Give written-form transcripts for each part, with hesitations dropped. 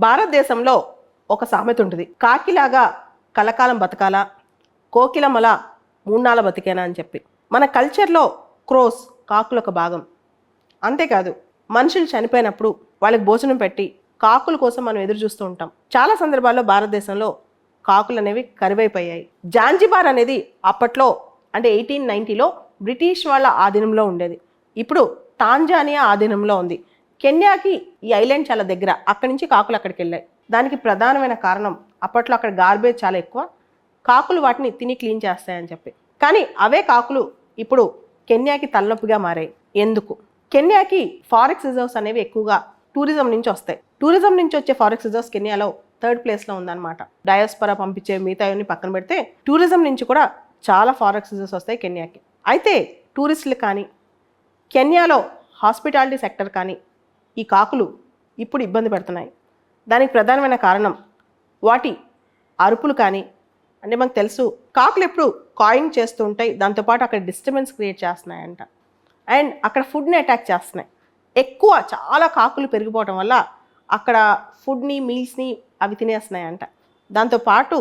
భారతదేశంలో ఒక సామెత ఉంటుంది, కాకిలాగా కలకాలం బతకాలా, కోకిలమల మూన్నాళ్ళ బతికేనా అని చెప్పి. మన కల్చర్లో క్రోస్ కాకులు ఒక భాగం. అంతేకాదు, మనుషులు చనిపోయినప్పుడు వాళ్ళకి భోజనం పెట్టి కాకుల కోసం మనం ఎదురు చూస్తూ ఉంటాం. చాలా సందర్భాల్లో భారతదేశంలో కాకులు అనేవి కరువైపోయాయి. జాంజిబార్ అనేది అప్పట్లో అంటే 1890లో బ్రిటిష్ వాళ్ళ ఆధీనంలో ఉండేది. ఇప్పుడు టాంజానియా ఆధీనంలో ఉంది. కెన్యాకి ఈ ఐలాండ్ చాలా దగ్గర, అక్కడి నుంచి కాకులు అక్కడికి వెళ్ళాయి. దానికి ప్రధానమైన కారణం అప్పట్లో అక్కడ గార్బేజ్ చాలా ఎక్కువ, కాకులు వాటిని తిని క్లీన్ చేస్తాయని చెప్పి. కానీ అవే కాకులు ఇప్పుడు కెన్యాకి తలనొప్పిగా మారాయి. ఎందుకు? కెన్యాకి ఫారెస్ట్ రిజర్వ్స్ అనేవి ఎక్కువగా టూరిజం నుంచి వస్తాయి. టూరిజం నుంచి వచ్చే ఫారెస్ట్ రిజర్వ్స్ కెన్యాలో 3rd ప్లేస్లో ఉందన్నమాట. డయాస్పరా పంపించే మిగతావన్నీ పక్కన పెడితే టూరిజం నుంచి కూడా చాలా ఫారెస్ట్ రిజర్వ్స్ వస్తాయి కెన్యాకి. అయితే టూరిస్టులు కానీ కెన్యాలో హాస్పిటాలిటీ సెక్టర్ కానీ ఈ కాకులు ఇప్పుడు ఇబ్బంది పెడుతున్నాయి. దానికి ప్రధానమైన కారణం వాటి అరుపులు కానీ, అంటే మనకు తెలుసు కాకులు ఎప్పుడు కాయింగ్ చేస్తూ ఉంటాయి, దాంతోపాటు అక్కడ డిస్టర్బెన్స్ క్రియేట్ చేస్తున్నాయంట. అండ్ అక్కడ ఫుడ్ని అటాక్ చేస్తున్నాయి. ఎక్కువ చాలా కాకులు పెరిగిపోవడం వల్ల అక్కడ ఫుడ్ని, మీల్స్ని అవి తినేస్తున్నాయంట. దాంతోపాటు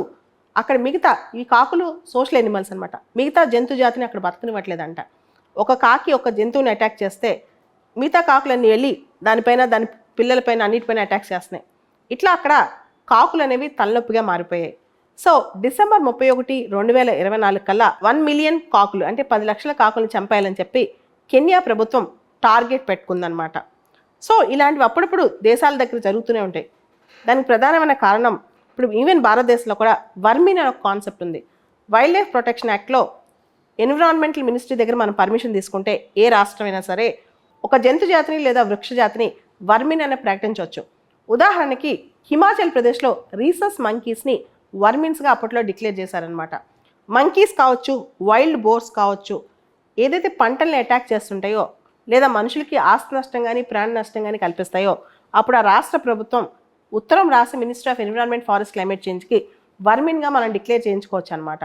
అక్కడ మిగతా ఈ కాకులు సోషల్ ఎనిమల్స్ అనమాట, మిగతా జంతు జాతిని అక్కడ బతకనివ్వట్లేదంట. ఒక కాకి ఒక జంతువుని అటాక్ చేస్తే మిగతా కాకులన్నీ వెళ్ళి దానిపైన, దాని పిల్లలపైన, అన్నిటిపైన అటాక్ చేస్తున్నాయి. ఇట్లా అక్కడ కాకులు అనేవి తలనొప్పిగా మారిపోయాయి. సో డిసెంబర్ 31, 2024 కల్లా 1 మిలియన్ కాకులు అంటే 10 లక్షల కాకులను చంపేయాలని చెప్పి కెన్యా ప్రభుత్వం టార్గెట్ పెట్టుకుందనమాట. సో ఇలాంటివి అప్పుడప్పుడు దేశాల దగ్గర జరుగుతూనే ఉంటాయి. దానికి ప్రధానమైన కారణం ఇప్పుడు ఈవెన్ భారతదేశంలో కూడా వర్మిన్ అనే ఒక కాన్సెప్ట్ ఉంది. వైల్డ్ లైఫ్ ప్రొటెక్షన్ యాక్ట్లో ఎన్విరాన్మెంటల్ మినిస్ట్రీ దగ్గర మనం పర్మిషన్ తీసుకుంటే ఏ రాష్ట్రమైనా సరే ఒక జంతు జాతిని లేదా వృక్ష జాతిని వర్మిన్ అనే ప్రకటించవచ్చు. ఉదాహరణకి హిమాచల్ ప్రదేశ్లో రీసస్ మంకీస్ని వర్మిన్స్గా అప్పట్లో డిక్లేర్ చేశారనమాట. మంకీస్ కావచ్చు, వైల్డ్ బోర్స్ కావచ్చు, ఏదైతే పంటల్ని అటాక్ చేస్తుంటాయో లేదా మనుషులకి ఆస్తి నష్టం కానీ ప్రాణ నష్టం కానీ కల్పిస్తాయో అప్పుడు ఆ రాష్ట్ర ప్రభుత్వం ఉత్తరం రాసి ministry of environment, forest, climate చేంజ్కి వర్మిన్గా మనం డిక్లేర్ చేయించుకోవచ్చు అనమాట.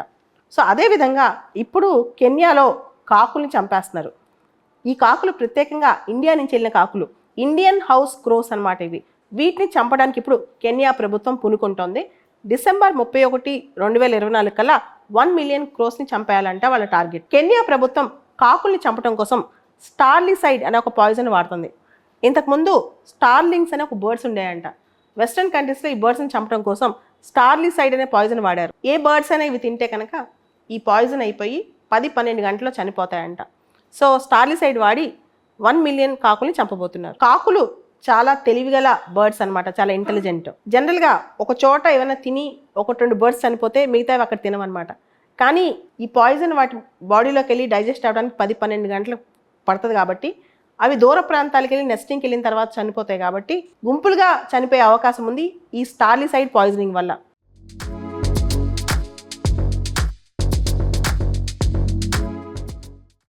సో అదేవిధంగా ఇప్పుడు కెన్యాలో కాకుల్ని చంపేస్తున్నారు. ఈ కాకులు ప్రత్యేకంగా ఇండియా నుంచి వెళ్ళిన కాకులు, ఇండియన్ హౌస్ క్రోస్ అనమాట ఇవి. వీటిని చంపడానికి ఇప్పుడు కెన్యా ప్రభుత్వం పూనుకుంటోంది. డిసెంబర్ 31, 2024 కల్లా 1 మిలియన్ క్రోస్ని చంపేయాలంట వాళ్ళ టార్గెట్. కెన్యా ప్రభుత్వం కాకుల్ని చంపడం కోసం స్టార్లిసైడ్ అనే ఒక పాయిజన్ వాడుతుంది. ఇంతకుముందు స్టార్లింగ్స్ అనే ఒక బర్డ్స్ ఉండేయంట. వెస్ట్రన్ కంట్రీస్లో ఈ బర్డ్స్ని చంపడం కోసం స్టార్లిసైడ్ అనే పాయిజన్ వాడారు. ఏ బర్డ్స్ అనేవి తింటే కనుక ఈ పాయిజన్ అయిపోయి 10-12 గంటల్లో చనిపోతాయంట. సో స్టార్లిసైడ్ వాడి 1 మిలియన్ కాకుల్ని చంపబోతున్నారు. కాకులు చాలా తెలివిగల బర్డ్స్ అనమాట, చాలా ఇంటెలిజెంట్. జనరల్గా ఒక చోట ఏమైనా తిని 1-2 బర్డ్స్ చనిపోతే మిగతావి అక్కడ తినమన్నమాట. కానీ ఈ పాయిజన్ వాటి బాడీలోకి వెళ్ళి డైజెస్ట్ అవ్వడానికి 10-12 గంటలు పడుతుంది. కాబట్టి అవి దూర ప్రాంతాలకు వెళ్ళి నెస్టింగ్కి వెళ్ళిన తర్వాత చనిపోతాయి. కాబట్టి గుంపులుగా చనిపోయే అవకాశం ఉంది ఈ స్టార్లిసైడ్ పాయిజనింగ్ వల్ల.